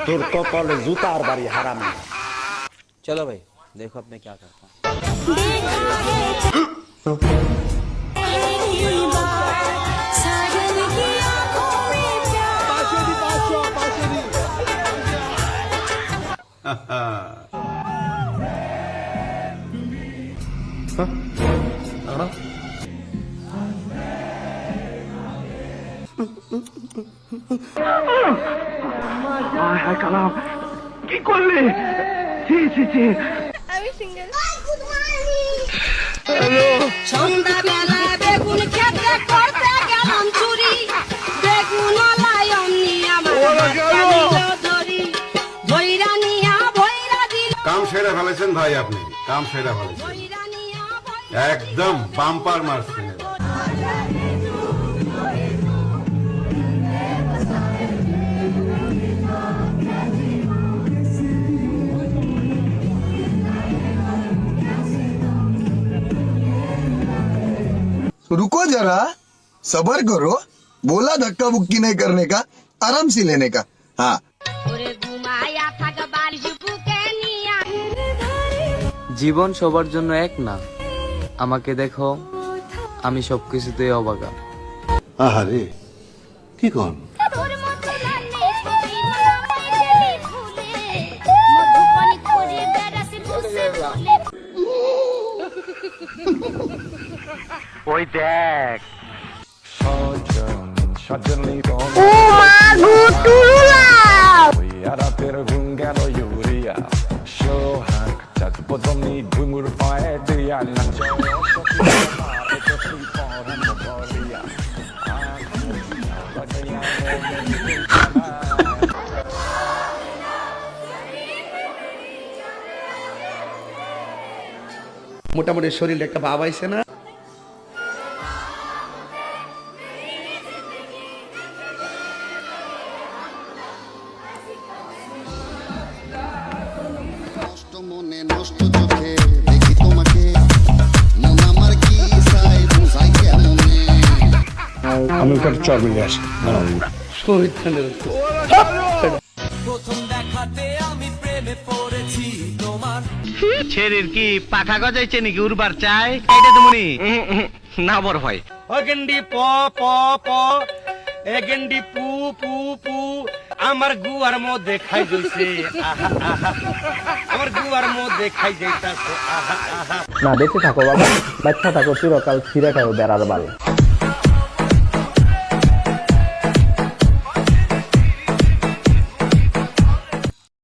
তোর কপালে জুতার বাড়ি হারামি। चलो भाई देखो अब मैं क्या करता हूँ। আমি সিঙ্গেল। সন্ধ্যাবেলা বেগুন খেতে করতে গেলাম চুরি, বেগুন লাই অমনি আমার ধরি ভৈরা নিয়া ভৈরা দিল, কাম সেরা ফেলেছেন ভাই, আপনি কাম সেরা ফেলেছেন, ভৈরা নিয়া একদম বাম্পার মারছেন। रुको जरा, सबर करो। बोला धक्का बुक्की नहीं करने का, आराम से लेने का। हाँ, ওরে ঘুমায়া থাক বালিশ বুকে নিয়া। জীবন সবার জন্য এক না। আমাকে দেখো, আমি সবকিছুতেই অবাগা। আহারে কি কোন? তোর মতো লালে ছবি মালাই দেলি ফুলে, মধুপানি করে বেড়াতে বসে বলে। ওই দেখ মোটামুটি শরীরে একটা ভাব আইছে না? নষ্ট মনে নষ্ট চোখে দেখি তোমাকে, মন আমার কি চাই বুঝাই কেমনে। আমি ওকে চর মিলে আসি। প্রথম দেখাতে আমি প্রেমে পড়েছি তোমার। ছেড়ির কি পাখা গজাইছে নাকি উড়বার চাই? এটা তুমি না বড় ভাই। অগেন্ডি প প প এগেন্ডি পু পু পু আমার গুয়ার মধ্যে খাই যাইছে, আহা আহা আমার গুয়ার মধ্যে খাই যাইতাছে, আহা আহা। না বেঁচে থাকো বাবা, বাচ্চা থাকো চিরকাল ছিঁড়ে খাও বেড়ার বাল।